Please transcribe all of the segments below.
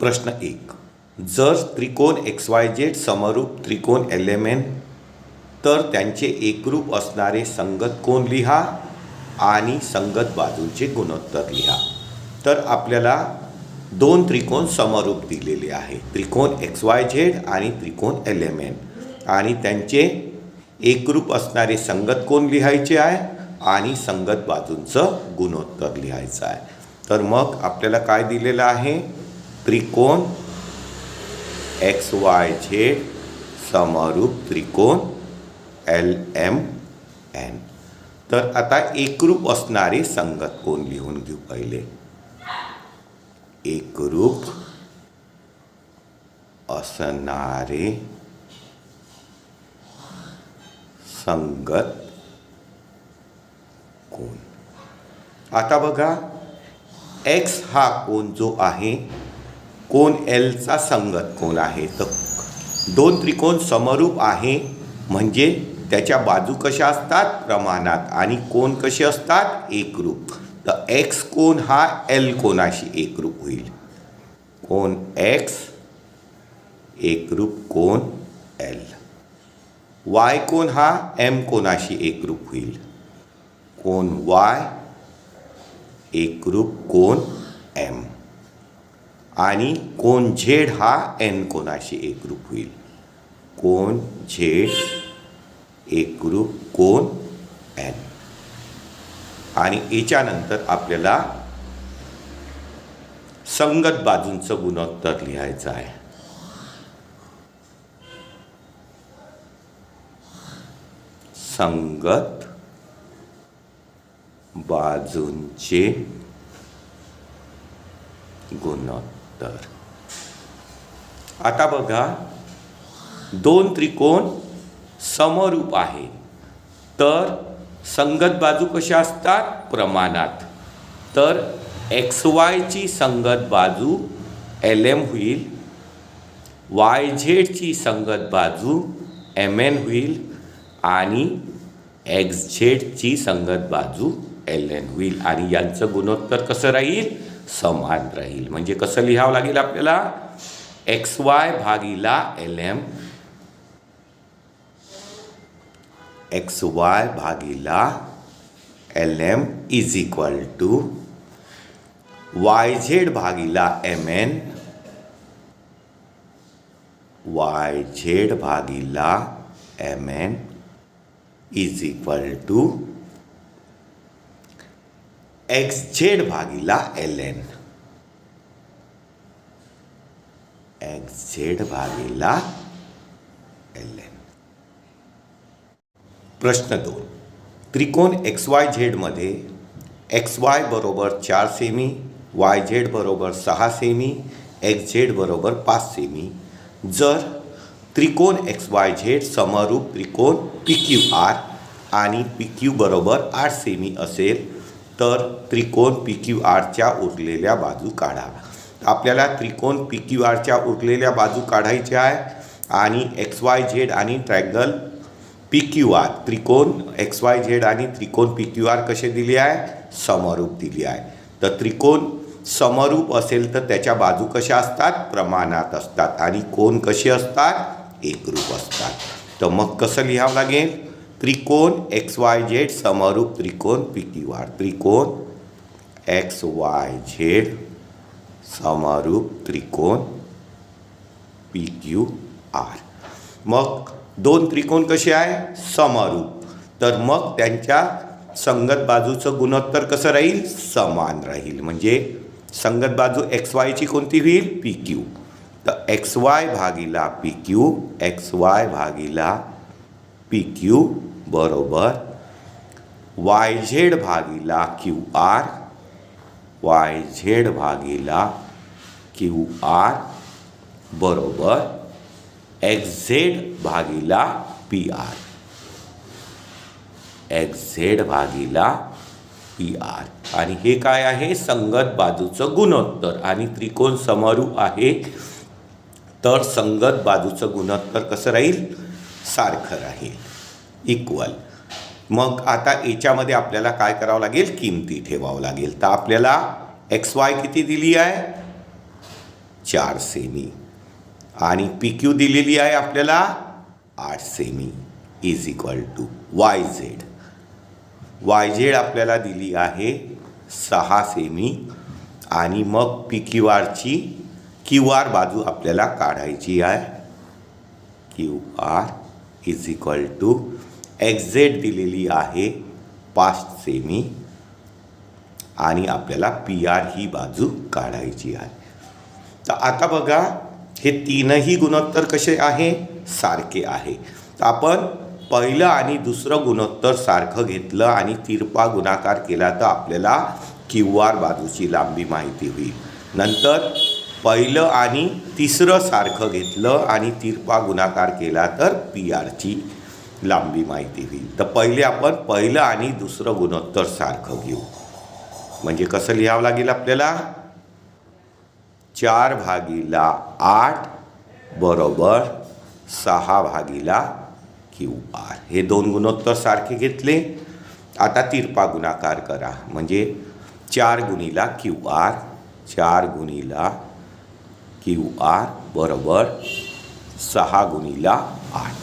प्रश्न 1. जर त्रिकोण XYZ समरूप त्रिकोण LMN तर त्यांचे एकरूप असणारे संगत कोन लिहा आणि संगत बाजूंचे गुणोत्तर लिहा. तर आपल्याला दोन त्रिकोण समरूप दिलेले आहे, त्रिकोण XYZ आणि त्रिकोण LMN, आणि त्यांचे एकरूप असणारे संगत कोन लिहायचे आहे आणि संगत बाजूंचं गुणोत्तर लिहायचं आहे. तर मग आपल्याला काय दिलेलं आहे? त्रिकोण XYZ समरूप त्रिकोण LMN. तर आता एकरूप असणारे संगत कोन लिहून घेऊ. पहिले एकरूप असणारे संगत कोन. आता बघा, X हा कोन जो आहे कोन L चा संगत कोन आहे. तर दोन त्रिकोण समरूप आहे म्हणजे त्याच्या बाजू कशा असतात? प्रमाणात. आणि कोन कसे असतात? एकरूप. तर X कोन हा L कोनाशी एकरूप होईल. कोन X एकरूप कोन L. Y कोन हा M कोनाशी एकरूप होईल. कोन Y एकरूप कोन M. आणि कोन Z हा N कोनाशी एकरूप होईल. कोन Z एकरूप कोन N. आणि याच्यानंतर आपल्याला संगत बाजूंचं गुणोत्तर लिहायचं आहे. संगत बाजूंचे गुणोत्तर. आता बघा, दोन त्रिकोण समरूप आहे तर संगत बाजू कशा असतात? प्रमाणात. तर XY ची संगत बाजू LM होईल, YZ ची संगत बाजू MN होईल आणि XZ ची संगत बाजू LN होईल. आणि यांचं गुणोत्तर कसं राहील? समान राहील. म्हणजे कसं लिहावं लागेल आपल्याला? XY भागिला LM, XY भागिला LM is equal to YZ भागिला MN, YZ भागिला MN is equal to XZ भागिला LN, XZ भागिला LN. प्रश्न 2. त्रिकोण XYZ मध्ये XY बरोबर 4 सेमी, YZ बरोबर 6 सेमी, XZ बरोबर 5 सेमी. जर त्रिकोण XYZ समरूप त्रिकोण PQR आणि PQ बरोबर 8 सेमी असेल तर त्रिकोण PQRच्या उरलेल्या बाजू काढा. आपल्याला त्रिकोण PQRच्या उरलेल्या बाजू काढायच्या आहे आणि XYZ आणि ट्रायंगल PQR, त्रिकोण XYZ आणि त्रिकोण PQR कसे दिले आहे? समरूप दिले आहे. तर त्रिकोण समरूप असेल तर त्याच्या बाजू कशा असतात? प्रमाणात असतात. आणि कोन कसे असतात? एकरूप असतात. तर मग कसं लिहावं लागेल? त्रिकोण XYZ समरूप त्रिकोण PQR. त्रिकोण XYZ समरूप त्रिकोण PQR. मग दोन त्रिकोण कसे आहे? समरूप. तर मग त्यांच्या संगत बाजूचं गुणोत्तर कसं राहील? समान राहील. म्हणजे संगत बाजू XY ची कोणती होईल? PQ. तर XY भागिला PQ, XY भागिला PQ बरोबर YZ भागिला QR, YZ भागिला QR बरोबर XZ भागिला PR, XZ भागिला PR. आणि हे काय आहे? संगत बाजूचं गुणोत्तर. आणि त्रिकोण समरूप आहे तर संगत बाजूचं गुणोत्तर कसं राहील? सारखं राहील, इक्वल. मग आता याच्यामध्ये आपल्याला काय करावं लागेल? किमती ठेवावं लागेल. तर आपल्याला XY किती दिली आहे? 4 सेमी आणि पी क्यू दिलेली आहे आपल्याला 8 सेमी is equal to Y Z आपल्याला दिली आहे 6 सेमी आणि मग पी क्यू आरची क्यू आर बाजू आपल्याला काढायची आहे. Q R is equal to X Z दिलेली आहे 5 सेमी आणि आपल्याला पी आर ही बाजू काढायची आहे. तर आता बघा हे तीनही गुणोत्तर कसे आहे, सारखे आहे. तर आपण पहिलं आणि दुसरं गुणोत्तर सारखं घेतलं आणि तिरपा गुणाकार केला तर आपल्याला क्यू आर बाजूची लांबी माहिती होईल. नंतर पहिलं आणि तिसरं सारखं घेतलं आणि तिरपा गुणाकार केला तर पी आरची लांबी माहिती होईल. तर पहिले आपण पहिलं आणि दुसरं गुणोत्तर सारखं घेऊ. म्हणजे कसं लिहावं लागेल आपल्याला, 4/8 बरोबर 6/क्यू आर. हे दोन गुणोत्तर सारखे घेतले. आता तिरपा गुणाकार करा म्हणजे 4 गुणिला क्यू आर, 4 गुणिला क्यू आर बरोबर 6 गुणिला 8.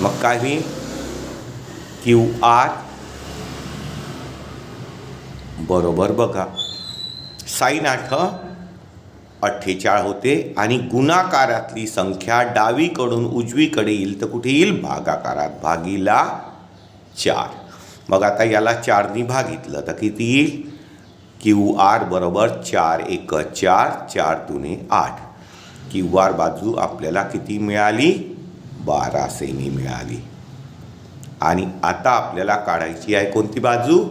मग काय होईल, क्यू आर बरोबर बघा साइन 8 48 होते आणि गुणाकारातली संख्या डावीकडून उजवीकडे येईल तर कुठे येईल, भागाकारात, भागीला 4. मग आता याला 4नी भागितलं तर किती येईल, क्यू आर बरोबर 4 × 4, 4 × 2 = 8. क्यू आर बाजू आपल्याला किती मिळाली, 12 सेमी मिळाली. आणि आता आपल्याला काढायची आहे कोणती बाजू,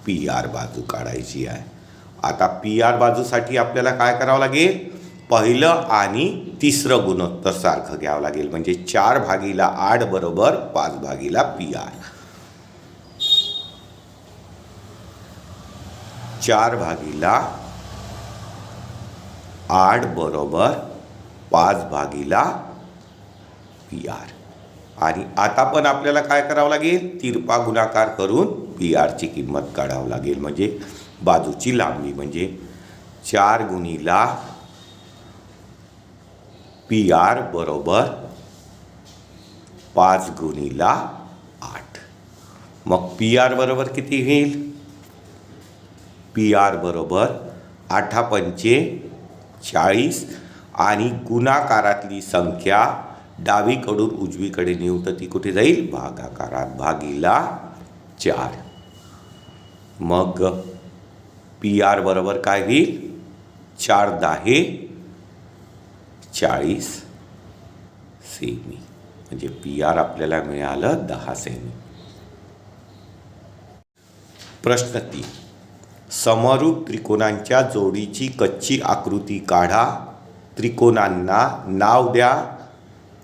पी आर बाजू काढायची आहे. आता पी आर बाजूसाठी आपल्याला काय करावं लागेल, पहिलं आणि तिसरं गुणोत्तर सारखं घ्यावं लागेल. म्हणजे 4/8 बरोबर 5/पी आर. 4/8 बरोबर 5/पी आर. आणि आता पण आपल्याला काय करावं लागेल, तिरपा गुणाकार करून पी आरची किंमत काढावं लागेल. म्हणजे बाजूची लांबी म्हणजे 4 गुणिला पी आर बरोबर 5 गुणिला 8. मग पी आर बरोबर किती होईल, पी आर बरोबर 8 × 5 = 40 आणि गुणाकारातली संख्या डावीकडून उजवीकडे नेऊ तर ती कुठे जाईल, भागाकारात, भागीला 4. मग पी आर बरोबर काय होईल, 4 × 10 = 40 सेमी. म्हणजे पी आर आपल्याला मिळालं 10 सेमी. प्रश्न 3, समरूप त्रिकोणांच्या जोडीची कच्ची आकृती काढा. त्रिकोणांना नाव द्या.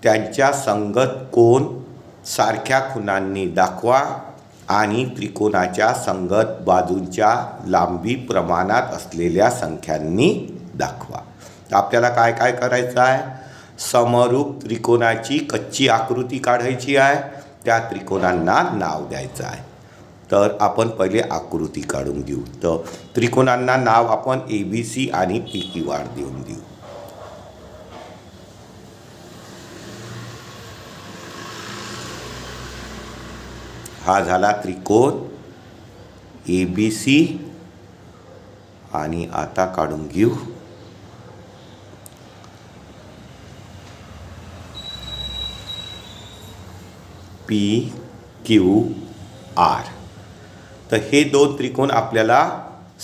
त्यांच्या संगत कोन सारख्या खुणांनी दाखवा आणि त्रिकोणाच्या संगत बाजूंच्या लांबी प्रमाणात असलेल्या संख्यांनी दाखवा. तर आपल्याला काय काय करायचं आहे, समरूप त्रिकोणाची कच्ची आकृती काढायची आहे. त्या त्रिकोणांना नाव द्यायचं आहे. तर आपण पहिले आकृती काढून घेऊ. तर त्रिकोणांना नाव आपण ABC आणि PQR देऊन देऊ. हा झाला त्रिकोण ABC आणि आता काढून घेऊ PQR. तर हे दोन त्रिकोण आपल्याला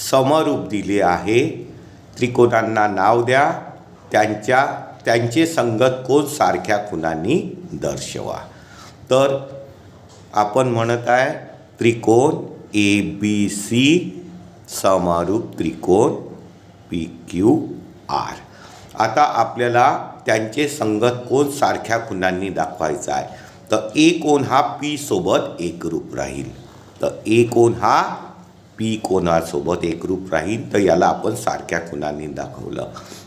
समरूप दिले आहे. त्रिकोणांना नाव द्या. त्यांचे संगत कोन सारख्या खुणांनी दर्शवा. तर आपण म्हणत आहे त्रिकोण ABC समरूप त्रिकोण PQR. आता आपल्याला त्यांचे संगत कोन सारख्या खुणांनी दाखवायचा आहे. तर A कोन हा P सोबत एकरूप राहील. तर A कोन हा P कोनासोबत एकरूप राहील. तर याला आपण सारख्या खुणांनी दाखवलं.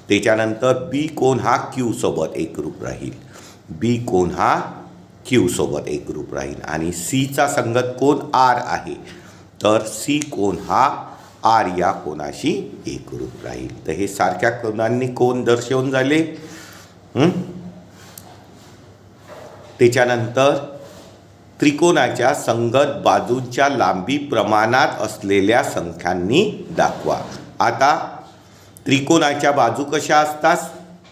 त्याच्यानंतर B कोन हा Q सोबत एकरूप राहील. B कोन हा Q सोबत एकरूप राहील. आणि Cचा संगत कोन R आहे. तर C कोन हा आर या कोनाशी एकरूप राहील. तर हे सारख्या कोनांनी कोन दर्शवून झाले. त्याच्यानंतर त्रिकोणाच्या संगत बाजूंच्या लांबी प्रमाणात असलेल्या संख्यांनी दाखवा. आता त्रिकोणाच्या बाजू कशा असतात?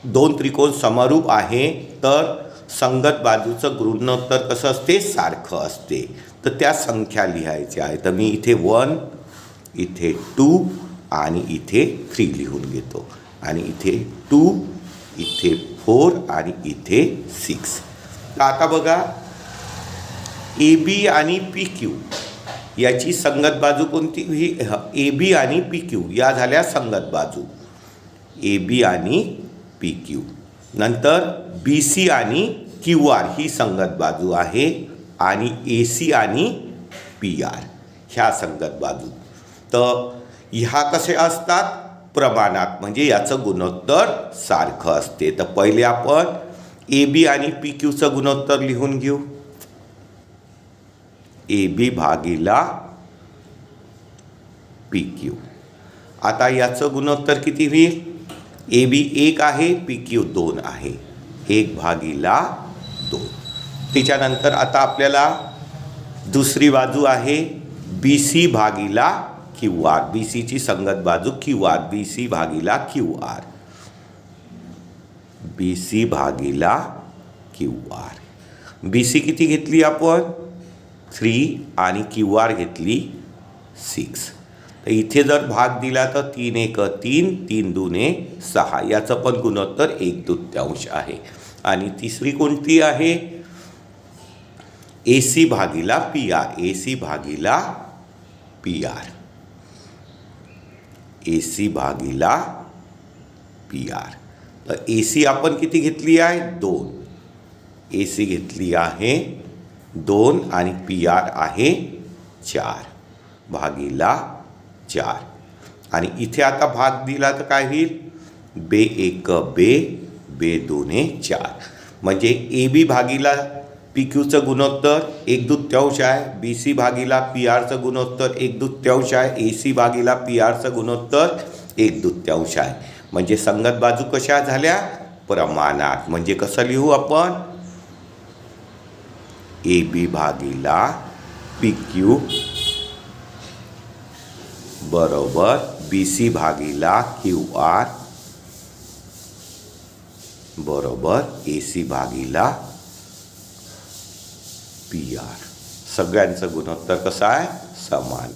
दोन त्रिकोण समरूप आहे तर संगत बाजूचं गुणोत्तर कसं असते? सारखं असते. तर त्या संख्या लिहायच्या आहेत. तर मी इथे 1, इथे 2 आणि इथे 3 लिहून घेतो. आणि इथे 2, इथे 4 आणि इथे 6. तर आता बघा, ए बी आणि पी क्यू याची संगत बाजू कोणती? ही ए बी आणि पी क्यू या झाल्या संगत बाजू. ए बी आणि पी क्यू. नंतर बी सी आणि क्यू आर ही संगत बाजू आहे. आणि ए सी आणि पी आर ह्या संगत बाजू. तर ह्या कसे असतात? प्रमाणात, म्हणजे याचं गुणोत्तर सारखं असते. तर पहिले आपण ए बी आणि पी क्यूचं गुणोत्तर लिहून घेऊ. ए बी भागीला पी क्यू. आता याचं गुणोत्तर किती होईल? ए बी 1 आहे, पी क्यू 2 आहे. 1 भागीला 2. त्याच्यानंतर आता आपल्याला दुसरी बाजू आहे बी सी भागीला क्यू आर. बी सीची संगत बाजू क्यू आर. बी सी भागीला क्यू आर. बी सी भागीला क्यू आर. बी सी किती घेतली आपण? 3 आणि क्यू आर घेतली 6. तर इथे जर भाग दिला तर 3 1 3, 3 2 6. याचं पण गुणोत्तर 1/2 आहे. आणि तिसरी कोणती आहे? ए सी भागीला पी आर. ए सी भागीला पी आर. ए सी भागीला पी आर. तर ए सी आपण किती घेतली आहे? 2. ए सी घेतली आहे 2 आणि पी आर आहे 4 भागीला 4. आणि इथे आता भाग दिला तर काय होईल? बे 1 बे, बे 2 4. म्हणजे ए बी भागीला पी क्यूचं गुणोत्तर 1/2 आहे. बी सी भागीला पी आरचं गुणोत्तर 1/2 आहे. ए सी भागीला पी आरचं गुणोत्तर 1/2 आहे. म्हणजे संगत बाजू कशा झाल्या? प्रमाणात. म्हणजे कसं लिहू आपण? ए बी भागीला पी क्यू बरोबर बी सी भागीला क्यू आर बरोबर ए सी भागीला पी आर. सगळ्यांचं गुणोत्तर कसं आहे? समान